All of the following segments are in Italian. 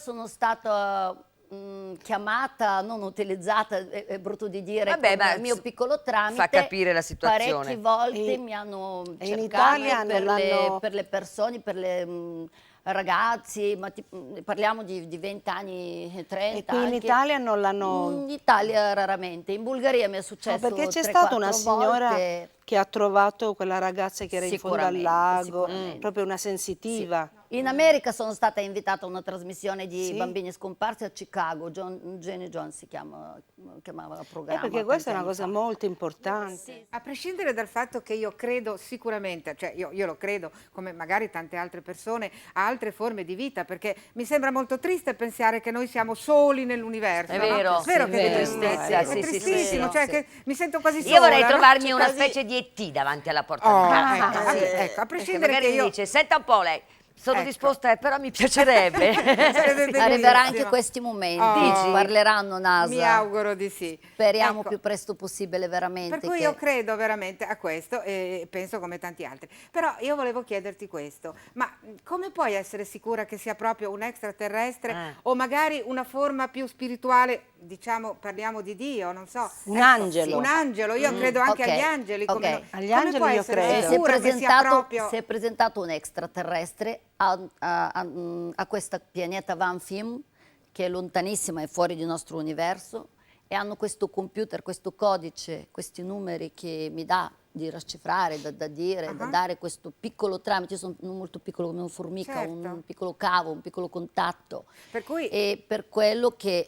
Sono stata chiamata, non utilizzata, è brutto di dire, Vabbè, come ma il mio piccolo tramite. fa capire la situazione. Parecchie volte mi hanno in cercato Italia per le persone, per le ragazzi, ma parliamo di 20 anni, 30 E qui in anche. Italia non l'hanno... In Italia raramente, in Bulgaria mi è successo perché c'è 3-4 stata una signora volte. che ha trovato quella ragazza che era in fondo al lago, proprio una sensitiva. In America sono stata invitata a una trasmissione di Sì? bambini scomparsi a Chicago, Jenny Jones chiamava il programma. Perché questa è una tanti cosa anni fa. molto importante. Sì. A prescindere dal fatto che io credo sicuramente, cioè io lo credo come magari tante altre persone, a altre forme di vita, perché mi sembra molto triste pensare che noi siamo soli nell'universo. È no? vero, È vero sì, che è vero. tristezza, Sì, è sì, tristissimo, sì, cioè sì. che mi sento quasi sola. Io vorrei no? trovarmi una Così. specie di ET davanti alla porta di casa. Ecco, a Perché prescindere magari che io... dice, senta un po' lei, sono Ecco. disposta, però mi piacerebbe. Sarebbe Arriverà bellissimo. anche questi momenti, Oh. parleranno NASA. Mi auguro di sì. Speriamo Ecco. più presto possibile veramente. Per cui io credo veramente a questo e penso come tanti altri. Però io volevo chiederti questo, ma come puoi essere sicura che sia proprio un extraterrestre o magari una forma più spirituale, diciamo, parliamo di Dio, non so. Un angelo. Un angelo, io credo anche Ok, agli angeli. ok. Come, Agli come angeli puoi io essere credo. sicura che sia proprio... Si è presentato un extraterrestre a questo pianeta Van Fim, che è lontanissimo, è fuori del nostro universo, e hanno questo computer, questo codice, questi numeri che mi dà di raccifrare, da dire, da dare questo piccolo tramite. Io sono molto piccolo come una formica, Certo. un piccolo cavo, un piccolo contatto. Per cui... E per quello che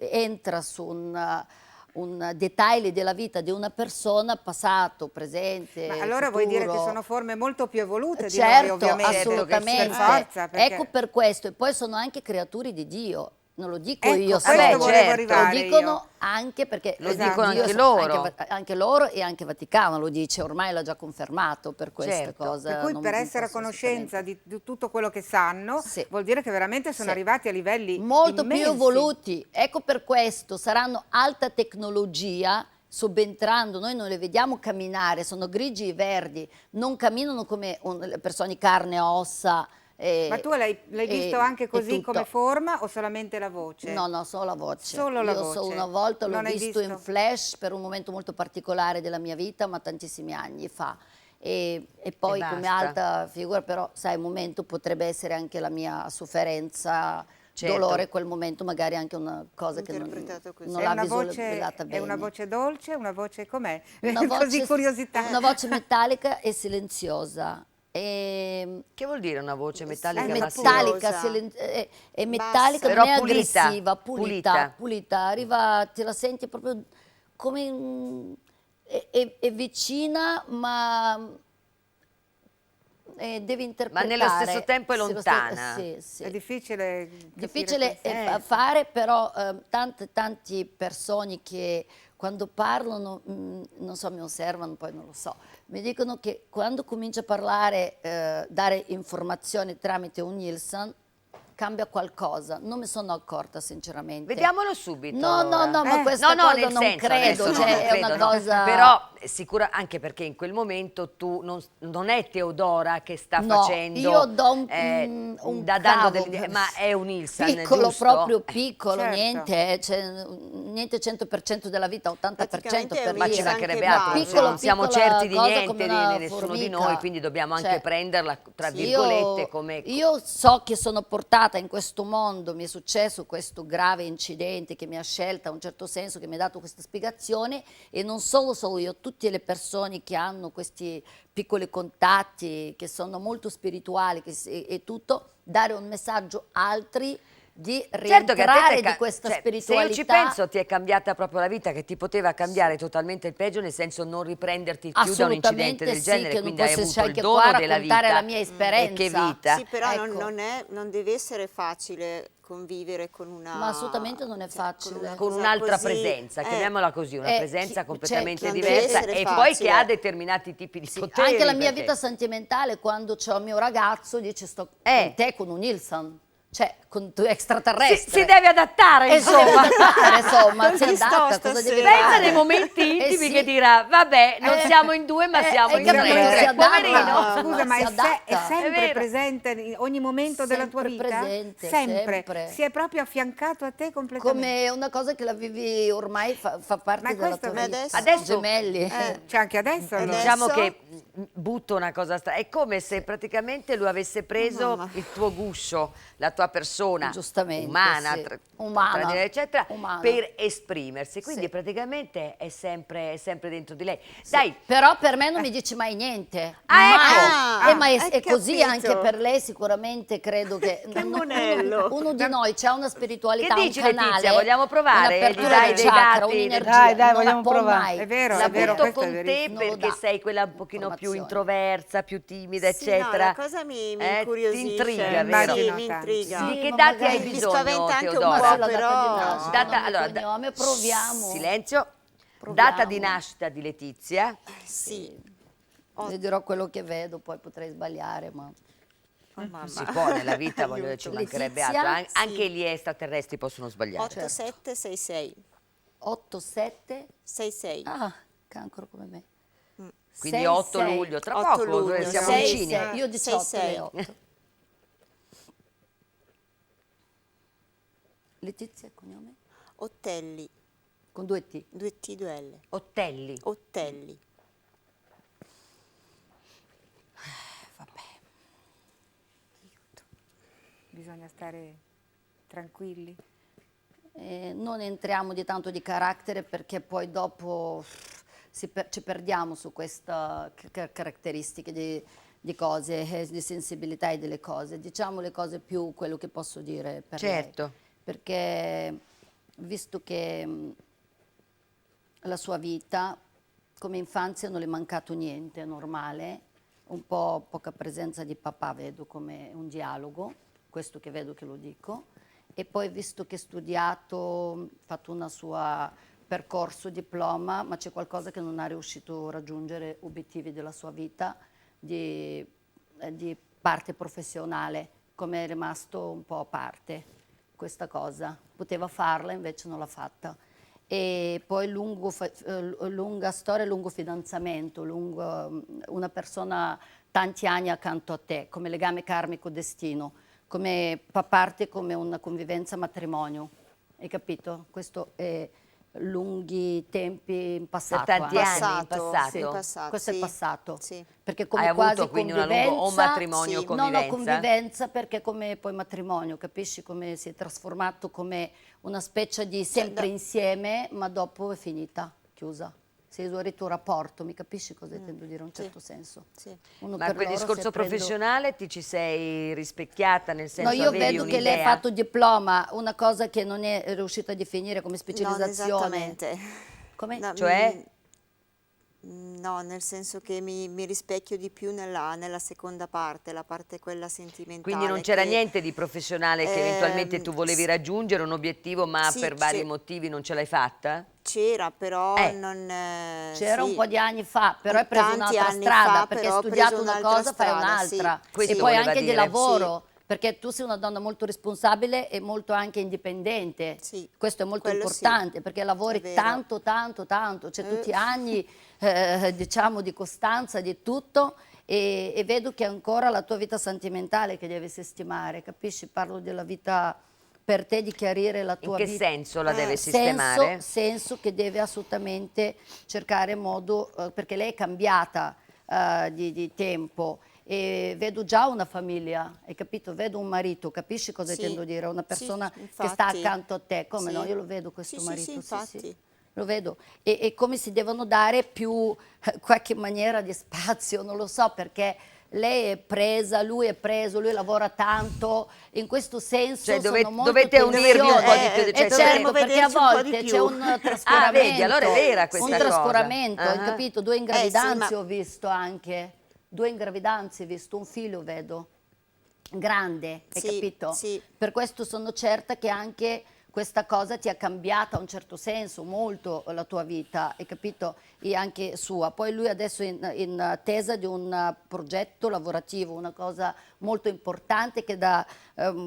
entra su un dettaglio della vita di una persona, passato, presente, Ma allora vuoi dire che futuro. sono forme molto più evolute di Certo, noi, ovviamente. assolutamente. Per forza, perché... Ecco per questo, e poi sono anche creature di Dio. Non lo dico Ecco, io questo solo, volevo certo. arrivare lo dicono io. anche perché Lo dicono Dio anche loro. anche loro e anche Vaticano lo dice, ormai l'ha già confermato per questa Certo. cosa. Per cui non- per non essere a posso conoscenza assolutamente. di tutto quello che sanno, Sì. vuol dire che veramente sono Sì. arrivati a livelli molto immensi. più evoluti. Ecco per questo saranno alta tecnologia, subentrando, noi non le vediamo camminare, sono grigi e verdi, non camminano come le persone di carne e ossa. Ma tu l'hai visto anche così tutto. come forma o solamente la voce? No, no, solo la voce. Solo la Io voce. una volta l'ho Non hai visto in flash per un momento molto particolare della mia vita, ma tantissimi anni fa. E poi E come basta. alta figura, però sai, un momento potrebbe essere anche la mia sofferenza, Certo. dolore, quel momento magari anche una cosa che non È l'ha una voce, visualizzata è bene. una voce dolce, una voce com'è? Una Così voce- curiosità. Una voce metallica e silenziosa. E Che vuol dire una voce metallica? è ma metallica, silenziosa. è metallica, Però non è pulita, aggressiva, pulita. pulita, arriva, te la senti proprio come è vicina, ma devi interpretare. nello stesso tempo è Sì, lontana. Sì, sì. È difficile capire Difficile questo. fare, però tante persone che quando parlano, non so, mi osservano, poi non lo so, mi dicono che quando comincia a parlare, dare informazioni tramite un Nielsen, cambia qualcosa. Non mi sono accorta, sinceramente. Vediamolo subito. No, allora. no, ma questa no, cosa nel non senso, credo, adesso cioè non è credo, una no. cosa... Però sicura, anche perché in quel momento tu non è Teodora che sta No, facendo... io do un dando cavo, ma è un Ilsan, piccolo, giusto? proprio piccolo, Certo. niente, cioè, niente 100% della vita, 80% Praticamente è per un Ma ci dire. Ilsan mancherebbe che altro, bacia. non siamo Piccola certi di cosa niente, come di una nessuno di formica. noi, quindi dobbiamo anche Cioè, prenderla, tra sì, virgolette, come... Io so che sono portata in questo mondo, mi è successo questo grave incidente che mi ha scelta in un certo senso, che mi ha dato questa spiegazione, e non solo io, tutte le persone che hanno questi piccoli contatti, che sono molto spirituali e tutto, dare un messaggio a altri di Certo che a te rientrare ti è di questa cioè, spiritualità. se io ci penso ti è cambiata proprio la vita, che ti poteva cambiare totalmente il peggio, nel senso non riprenderti più da un incidente del sì, genere, che non quindi hai posso avuto il anche dono qua della raccontare vita. la mia esperienza. E che vita. Sì, però Ecco. non deve essere facile convivere con una... Ma assolutamente non è facile. una Con cosa un'altra così. presenza, chiamiamola così, una presenza completamente non deve diversa essere e poi facile. che ha determinati tipi di poteri. Anche la mia perché- vita sentimentale, quando c'ho il mio ragazzo, dice sto con te con un Ilsan. cioè con tu extraterrestre. Si deve adattare, insomma. Insomma, si Chi sto adatta, cosa stasera? deve Pensa fare? nei momenti intimi sì. che dirà, vabbè, non siamo in due, ma siamo in capito, tre. si adatta. Poverino. Scusa, ma si è adatta. sempre vero. presente in ogni momento della tua Sempre vita? presente, Sempre. sempre. Si è proprio affiancato a te completamente. Come una cosa che la vivi ormai fa parte Ma della questo- tua ma vita. adesso- Gemelli. C'è anche adesso allora. Diciamo Adesso- che butto una cosa è come se praticamente lui avesse preso mamma. il tuo guscio, la tua persona Giustamente, umana, sì. Umana. tradizionale, eccetera, Umana. per esprimersi, quindi Sì. praticamente è sempre dentro di lei. Dai, Però per me non mi dice mai niente. Ah, mai. ecco! Ma Hai è così capito. anche per lei sicuramente, credo che monello. uno di noi c'ha una spiritualità, Che dici, un canale, Letizia? Vogliamo provare? un'apertura Gli dai del dei chakra, dati? un'energia, Dai, non la vogliamo può provare. mai. È vero, la è vero, butto questo è con te verissimo. Non lo perché dà sei quella un pochino più informazioni. introversa, più timida, Sì, no, eccetera. la cosa mi Ti incuriosisce. intriga, Sì, vero? Immagino mi tanto. intriga. Sì, Di che ma dati hai magari- Mi bisogno, spaventa anche un Teodora? po', Ma sulla data di però- nascita, Data- nome, allora, cognome, proviamo. Silenzio. Proviamo. Data di nascita di Letizia. Sì. Le dirò quello che vedo, poi potrei sbagliare, ma Oh, mamma. Si può nella vita, voglio dire, ci Aiuto. mancherebbe Letizia? altro. Anche Sì. gli extraterrestri possono sbagliare. 8766. 8-7. 66. Ah, cancro come me. Quindi 6, 8 6. luglio, tra 8 poco luglio, siamo sei, vicini. sei. Io 18 6. e 8. Letizia, il cognome? Ottelli. Con 2 T. 2T, 2L. Ottelli. Ottelli. Bisogna stare tranquilli. Non entriamo di tanto di carattere perché poi dopo ci perdiamo su queste caratteristiche di cose, di sensibilità e delle cose. Diciamo le cose più quello che posso dire per Certo. lei. Perché visto che la sua vita come infanzia non le è mancato niente, è normale, un po' poca presenza di papà vedo come un dialogo, questo che vedo che lo dico, e poi visto che ha studiato, fatto una sua percorso, diploma, ma c'è qualcosa che non ha riuscito a raggiungere obiettivi della sua vita di parte professionale, come è rimasto un po' a parte questa cosa, poteva farla invece non l'ha fatta. E poi lunga storia, lungo fidanzamento, una persona tanti anni accanto a te, come legame karmico destino, come fa parte come una convivenza matrimonio, hai capito? Questo è lunghi tempi in passato. Per tanti anche. anni in passato. Sì, passato, Questo è sì. passato. Sì. Perché come Hai quasi avuto quindi una convivenza, lunga o matrimonio o sì. convivenza? No, convivenza perché come poi matrimonio, capisci come si è trasformato come una specie di sempre insieme, ma dopo è finita, chiusa. Si è esaurito il rapporto, mi capisci cosa intendo dire in un certo senso? Sì. Uno Ma per quel loro discorso si prende- professionale ti ci sei rispecchiata, nel No, senso io avevi vedo che lei ha un'idea? fatto diploma, una cosa che non è riuscita a definire come Non specializzazione. esattamente. Come? No, Cioè? No, nel senso che mi rispecchio di più nella seconda parte, la parte quella sentimentale. Quindi non c'era che- niente di professionale che eventualmente tu volevi raggiungere, un obiettivo, ma sì, per vari sì. motivi non ce l'hai fatta? C'era, però non... C'era sì. un po' di anni fa, però hai preso Tanti un'altra anni strada, fa, perché però hai ho studiato preso una un'altra cosa, fai strada, un'altra. sì. Questo E poi voleva anche di dire. lavoro, perché tu sei una donna molto responsabile e molto anche indipendente. Sì, Questo è molto quello importante, sì. perché lavori È vero. tanto, c'è tutti anni diciamo di costanza, di tutto, e vedo che ancora la tua vita sentimentale che devi sistemare, capisci? Parlo della vita per te, di chiarire la In tua che vita. senso la deve sistemare? Senso che deve assolutamente cercare modo, perché lei è cambiata di tempo e vedo già una famiglia, hai capito? Vedo un marito, capisci cosa Sì. intendo dire? Una Sì, persona che sta infatti. accanto a te, come Sì. no? Io lo vedo questo Sì, marito, infatti. lo vedo. E come si devono dare più qualche maniera di spazio, non lo so, perché lei è presa, lui è preso, lui lavora tanto, in questo senso Cioè, sono molto dovete unirvi un po' di più, cioè, certo, perché a vederci un po' di volte più. c'è un trascuramento. Ah, vedi, allora è vera questa un cosa. trascuramento, hai Ah. capito? 2 sì, ingravidanze ma- ho visto anche, 2 ingravidanze ho visto, un figlio vedo, grande, hai Sì, capito? sì. Per questo sono certa che anche questa cosa ti ha cambiata a un certo senso molto la tua vita, hai capito? E anche sua. Poi lui adesso è in attesa di un progetto lavorativo, una cosa molto importante che da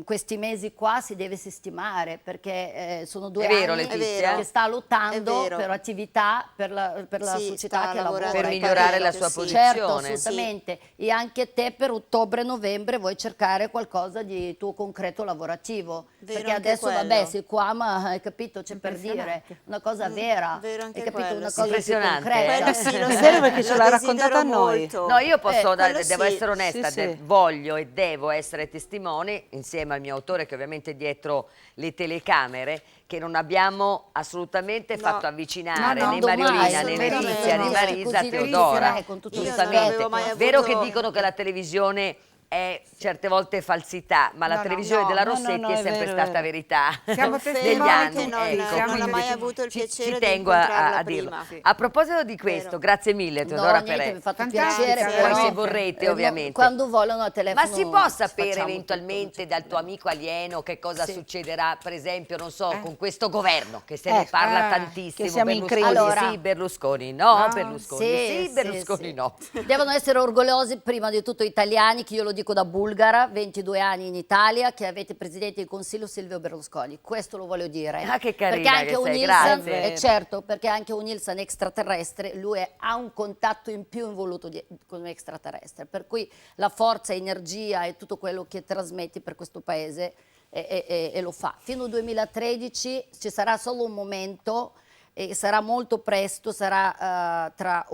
questi mesi qua si deve sistemare, perché sono 2 vero, anni Letizia? che sta È lottando vero. per attività, per la Sì, società sta che lavora. lavorando Per migliorare la sua sì. posizione. Certo, assolutamente. E anche te per ottobre-novembre vuoi cercare qualcosa di tuo concreto lavorativo. Vero Perché anche adesso, vabbè, quello. sei qua, ma hai capito, c'è per dire, una cosa vera. vero anche Hai capito, quello, una sì. cosa più Impressionante, concreta. Quello sì, lo È vero, perché ce lo l'ha desidero raccontata a noi. molto. No, io posso, quello devo sì. essere onesta, Sì, sì. voglio e devo essere testimone, insieme al mio autore che ovviamente è dietro le telecamere, che non abbiamo assolutamente No. fatto avvicinare No, no. né Quando mai, Mariolina né assolutamente Letizia né no. Marisa a Così Teodora. dice, con tutto Io non Giustamente, avevo mai vero avuto- che dicono che la televisione è certe volte falsità, ma la No, no. televisione No, della no, Rossetti no, è è sempre vero, è stata vero. verità Siamo negli testimoni anni. tutti, Ecco, siamo non ho mai quindi avuto il piacere ci di tengo incontrarla a dirlo. prima. Sì. A proposito di questo, Vero. grazie mille No, Teodora niente, mi Perè. ha fatto Fantastica, piacere, Poi però, se vorrete, no, ovviamente. quando vogliono a telefono Ma si può sapere facciamo eventualmente tutto, non dal c'è tuo problema. amico alieno che cosa Sì. succederà, per esempio, non so, con questo governo che se ne Ecco. parla Ah, tantissimo, che siamo in Berlusconi crisi. Allora. sì, Berlusconi no, No. Berlusconi sì, Berlusconi no. Devono essere orgogliosi prima di tutto italiani, che io lo dico da bulgara, 22 anni in Italia, che avete presidente del Consiglio Silvio Berlusconi. Questo lo voglio dire. Ah, che carina perché anche che un sei, Nielsen, grazie. certo, perché anche un Nielsen extraterrestre, lui ha un contatto in più involuto con un extraterrestre, per cui la forza, energia e tutto quello che trasmetti per questo paese e lo fa. Fino al 2013 ci sarà solo un momento e sarà molto presto, sarà tra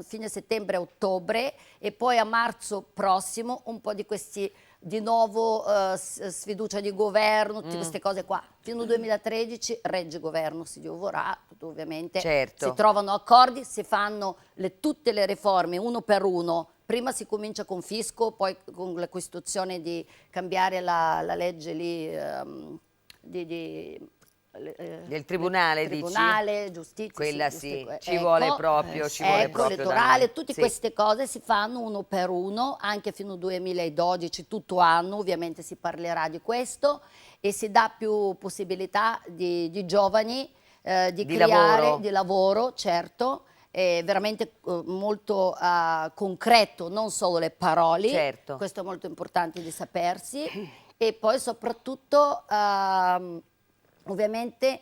fine settembre e ottobre, e poi a marzo prossimo un po' di questi di nuovo sfiducia di governo, tutte queste cose qua. Fino al 2013 regge governo, si vorrà, tutto ovviamente. Certo. Si trovano accordi, si fanno tutte le riforme uno per uno. Prima si comincia con fisco, poi con la Costituzione di cambiare la legge lì Del tribunale, tribunale, giustizia, Quella sì, sì, ci vuole proprio, ci vuole proprio da elettorale, noi. tutte Sì. queste cose si fanno uno per uno, anche fino al 2012, tutto anno, ovviamente si parlerà di questo e si dà più possibilità di giovani di creare, lavoro. di lavoro, certo, è veramente molto concreto, non solo le parole, Certo. questo è molto importante di sapersi, e poi soprattutto ovviamente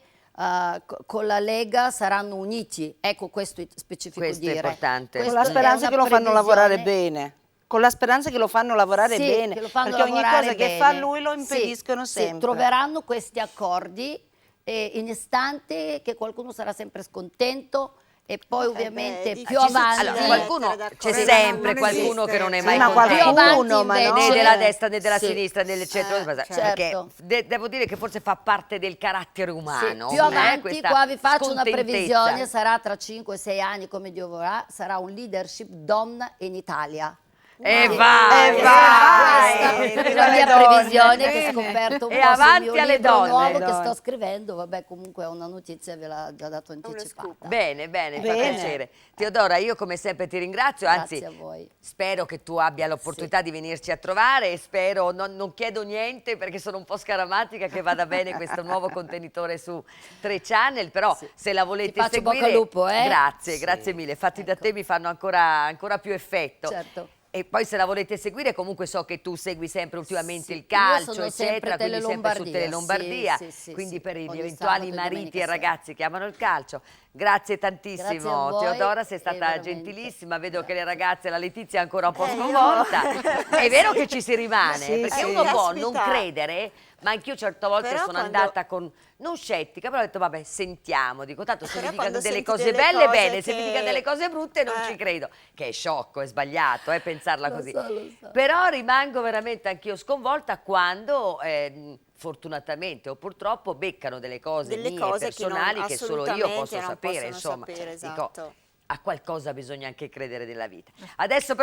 con la Lega saranno uniti, ecco questo è specifico Questo è dire. importante. Con Questo la è speranza una che lo fanno lavorare previsione. bene. Con la speranza che lo fanno lavorare Sì, bene. che lo fanno perché ogni lavorare cosa che bene. fa lui lo Sì, impediscono sì, sempre. troveranno questi accordi in istante che qualcuno sarà sempre scontento e poi ovviamente più difficile avanti. Allora, essere qualcuno, d'accordo. c'è Non sempre qualcuno esiste. che non è Sì, mai ma contento. più avanti qualcuno, ma invece, Né della destra né della sì, sinistra né del centro, certo. perché devo dire che forse fa parte del carattere Sì, umano. più avanti, questa qua vi faccio una scontentezza. previsione, sarà tra 5-6 anni, come Dio vorrà, sarà un leadership donna in Italia. E Sì. vai, Questa vai! è la mia previsione che ho Bene. scoperto un E po' sul avanti mio alle libro donne. nuovo che Donne. sto scrivendo, vabbè comunque è una notizia, ve l'ha già dato anticipata. scoop. Bene, bene, fa Bene. piacere. Teodora, io come sempre ti ringrazio, anzi Grazie a voi. spero che tu abbia l'opportunità di venirci a trovare e spero, non chiedo niente perché sono un po' scaramantica, che vada bene questo nuovo contenitore su 3 Channel, però se la volete Ti faccio seguire, bocca al lupo, grazie, Sì. grazie mille, fatti da Ecco. te mi fanno ancora più effetto. Certo. E poi se la volete seguire, comunque so che tu segui sempre ultimamente Sì, il io calcio, sono sempre eccetera, quindi sempre su Telelombardia, Telelombardia, sì, sì, quindi sì. per gli Ogni eventuali sabato e mariti domenica e sera. ragazzi che amano il calcio. Grazie tantissimo, Grazie a voi, Teodora, sei e stata veramente. gentilissima, vedo che le ragazze, la Letizia è ancora un po' sconvolta. È vero che ci si rimane, Sì, perché sì. uno può Caspita. non credere, ma anch'io certe volte Però sono quando- andata con, non scettica, però ho detto vabbè, sentiamo, dico tanto se Però mi dicono quando delle senti cose delle belle, cose bene, se mi che- dicono delle cose brutte non ci credo, che è sciocco, è sbagliato pensarla Lo così. so, lo so. Però rimango veramente anch'io sconvolta quando fortunatamente o purtroppo beccano delle cose Delle mie cose che non- personali che solo io posso assolutamente non sapere, possono insomma. sapere, Dico, esatto. a qualcosa bisogna anche credere nella vita. Adesso